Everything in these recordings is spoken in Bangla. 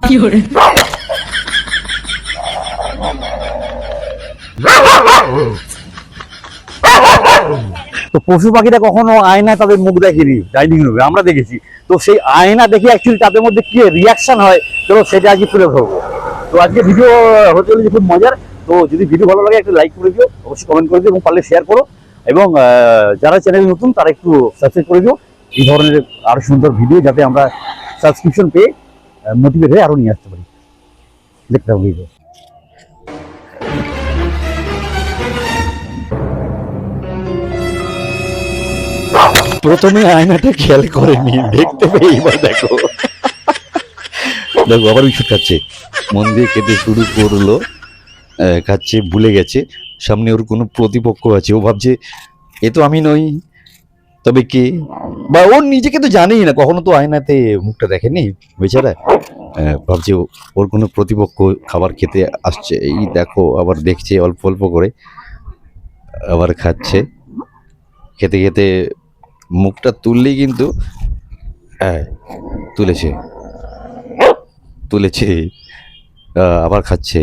তো পশু পাখিরা কখনো আয়নায় তাদের মুখ দেখেনি ডাইনিং রুমে, আমরা দেখেছি। তো সেই আয়না দেখে অ্যাকচুয়ালি তাদের মধ্যে কি রিয়াকশন হয়, চলো সেটা আজকে তুলে ধরবো। তো আজকে ভিডিও হতে চলেছে খুব মজার। তো যদি ভিডিও ভালো লাগে একটা লাইক করে দিও, অবশ্যই কমেন্ট করে দিও এবং পারলে শেয়ার করো। এবং যারা চ্যানেল নতুন তারা একটু সাবস্ক্রাইব করে দিও এই ধরনের আরো সুন্দর ভিডিও, যাতে আমরা সাবস্ক্রিপশন পেয়ে মোটিভেট হয়ে আরো নিয়ে আসতে পারি। দেখতে হবে ভিডিও। প্রথমে আয়নাটা খেয়াল করেনি, দেখতে পেয়ে এবার দেখো দেখো আবার বিস্কুট খাচ্ছে, মন দিয়ে খেতে শুরু করলো, খাচ্ছে, ভুলে গেছে সামনে ওর কোনো প্রতিপক্ষ আছে। ও ভাবছে এ তো আমি নই, তবে কে, বা ওর নিজেকে তো জানেই না, কখনো তো আয়নাতে মুখটা দেখেনি বেচারা। ভাবছে ওর কোনো প্রতিপক্ষ খাবার খেতে আসছে, এই দেখো আবার দেখছে অল্প অল্প করে, আবার খাচ্ছে, খেতে খেতে মুখটা তুললেই কিন্তু তুলেছে তুলেছে আবার খাচ্ছে।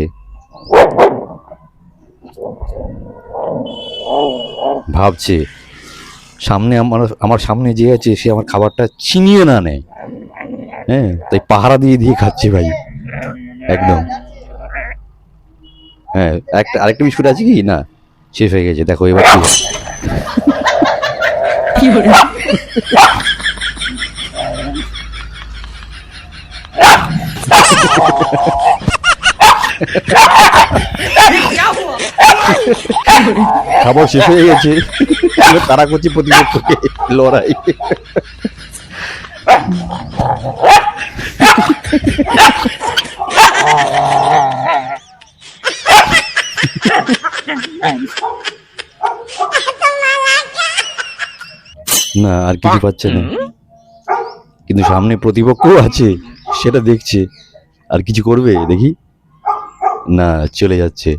ভাবছে সামনে আমার সামনে যে আছে সে আমার খাবারটা ছিনিয়ে না নেয়, হ্যাঁ, তাই পাহারা দিয়ে দিয়ে খাচ্ছে ভাই একদম। হ্যাঁ, আরেকটা বিস্কুট আছে কি না, শেষ হয়ে গেছে। দেখো এবার কি খাবার শেষ হয়ে গেছে, তারা করছে প্রতিপক্ষকে লড়াই। না আর কিছু পাচ্ছে না, কিন্তু সামনে প্রতিপক্ষ আছে সেটা দেখছে, আর কিছু করবে দেখি না, চলে যাচ্ছে,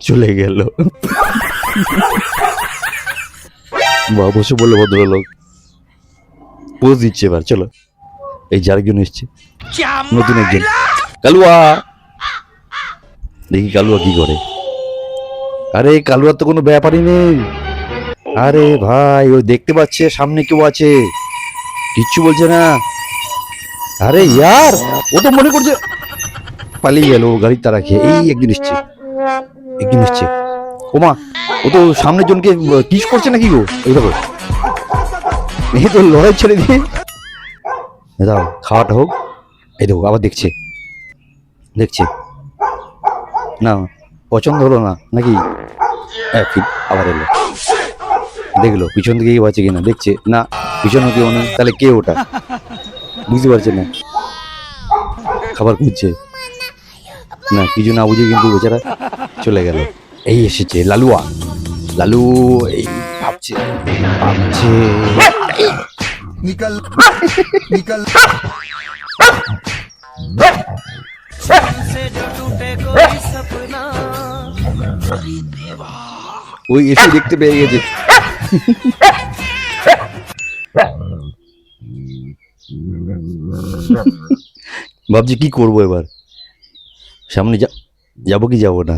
চলে গেল। অবশ্য বললো ভদ্রলোক পোজ দিচ্ছে। এবার চলো, এই যে আরেকজন এসছে, নতুন একজন, কালুয়া, দেখি কালুয়া কি করে। আরে কালুয়ার তো কোনো ব্যাপারই নেই, আরে ভাই ও দেখতে পাচ্ছে সামনে কেউ আছে, কিচ্ছু বলছে না। আরে ইয়ার ও তো মনে করছে পালিয়ে গেল গাড়ির তারা খেয়ে। এই একজন এসছে, ওমা ও তো সামনের জনকে কিস করছে নাকি গো, এই দেখো এই তো লড়াই ছেড়ে দিয়ে দাও, খাওয়াটা হোক। এই দেখো আবার দেখছে না, পছন্দ হলো না নাকি, আবার এলো, দেখলো পিছন দিকে কেউ আছে কিনা, দেখছে না পিছনে কেউ নেই, তাহলে কে ওটা বুঝতে পারছে না, খাবার খুঁজছে না, কিছু না বুঝে কিন্তু বেচারা চলে গেল। এই এসেছে লালু, এই ভাবছে निकल ওই এসে দেখতে পেয়ে গেছে। ভাবছি কি করবো এবার, সামনে যাবো কি যাবো না,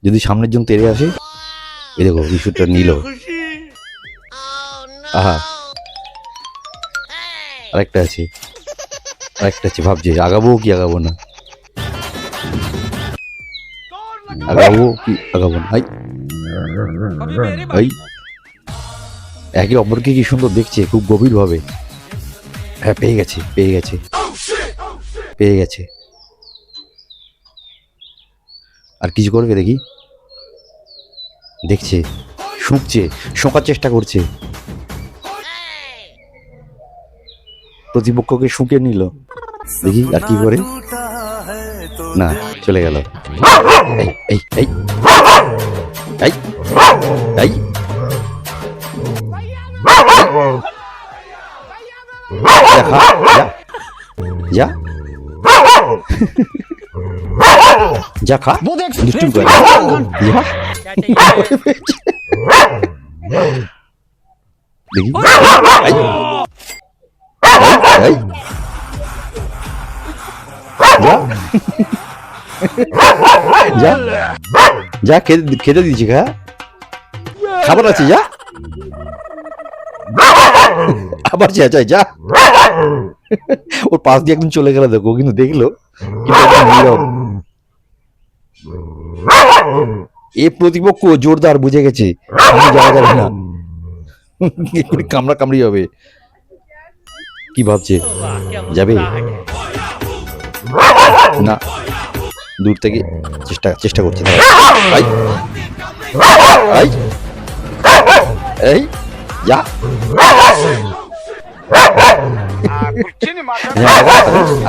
যদি সামনের জন তেড়ে আসে। এই দেখো বিস্কুটটা নিল, আহা আরেকটা আছে ভাবছে আগাবো কি আগাবো না, একে অপরকে কি সুন্দর দেখছে, খুব গভীর ভাবে। হ্যাঁ পেয়ে গেছে। আর কিছু করবে দেখি, দেখছে, শোঁকার চেষ্টা করছে, প্রতিপক্ষকে শুঁকে নিল, দেখি আর কি করে, না চলে গেল। যা খা, দুষ্টুমি করে দেখি এই যা যা যা খেতে দিয়েছি খা, খাবার আছে যা, আবার চেঁচাই যা। ওর পাশ দিয়ে একদম চলে গেল, দেখো কিন্তু দেখলো কিন্তু একদম নীরব। এ প্রতিপক্ষ জোরদার, বুঝে গেছে যাওয়া যাবে না, কামড়া কামড়ি হবে। কি ভাবছে যাবে না, দূর থেকে চেষ্টা করছে। এই যা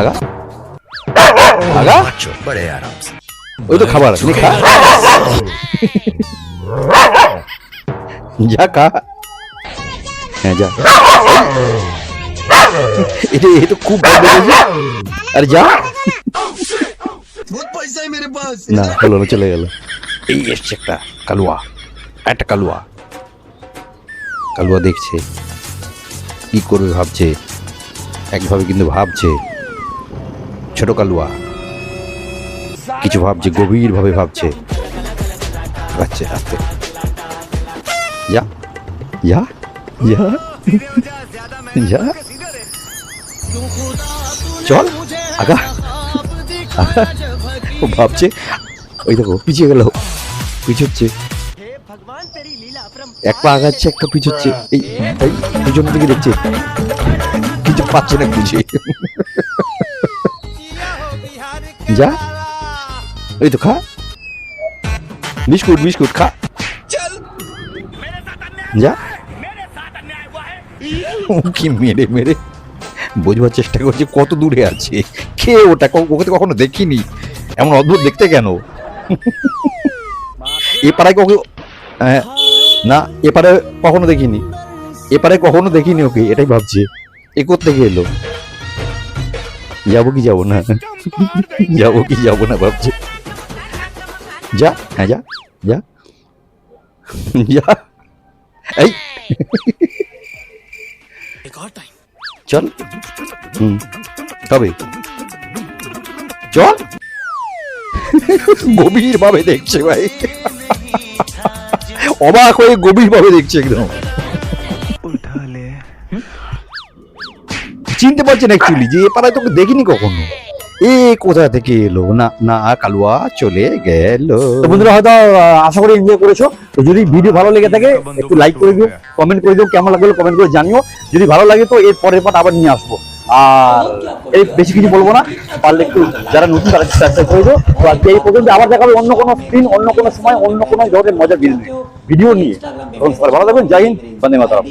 আগা আগা, बड़े आराम से। ওই তো খাবার খা, যা খা, হ্যাঁ যা। এটা তো খুব আরে যা बहुत पैसा है मेरे पास। না, হলো না, চলে গেল। এই এসছে একটা কালুয়া, একটা কালুয়া। কালুয়া দেখছে কি করবে, ভাবছে একভাবে কিন্তু ভাবছে। ছোট কালুয়া কিছু ভাবছে, গভীর ভাবে ভাবছে। আচ্ছা আস্তে যা যা যা যা, চল আগা আগা। ও ভাবছে, ওই দেখো পিছিয়ে গেল, পিছোচ্ছে, এক পা আগাচ্ছে একটা পিছোচ্ছে। এই এই পিছন দিকে দেখছে, কিছু পাচ্ছে না খুঁজে। যা এই তো খা, বিস্কুট বিস্কুট খা, যা। কি মেরে মেরে বোঝবার চেষ্টা করছে কত দূরে আছে, খেয়ে ওটা, ওকে তো কখনো দেখিনি, এমন অদ্ভুত দেখতে কেন। এপাড়ায় ওকে না, এপারে কখনো দেখিনি, এপারে কখনো দেখিনি ওকে, এটাই ভাবছে। এ কোত্থেকে এলো, যাবো কি যাবো না, যাবো কি যাবো না ভাবছে। যা হ্যাঁ যা যা যা, এই চল, তবে চল। গভীর ভাবে দেখছে ভাই, অবাক হয়ে গভীর ভাবে দেখছে একদম। চিনতে পারছেন অ্যাকচুয়ালি যে এ পাড়ায় তোকে দেখিনি কখনো, এ কোথা থেকে এলো। না না, কালুয়া চলে গেল। বন্ধুরা হয়তো আশা করি এনজয় করেছো। তো যদি ভিডিও ভালো লেগে থাকে একটু লাইক করে দিও, কমেন্ট করে দিও, কেমন লাগলো কমেন্ট করে জানিও। যদি ভালো লাগে তো এর পরের পার্ট আবার নিয়ে আসবো। আর এই বেশি কিছু বলবো না, পারলে একটু যারা নতুন তারা সাবস্ক্রাইব করে দিও। তো আজকে এই পর্যন্ত, আবার দেখা হবে অন্য কোনো স্ক্রিন, অন্য কোনো সময়, অন্য কোনো ধরনের মজার ভিডিও নিয়ে। ভালো থাকবেন, জয় হিন্দ, বন্দে মাতরম।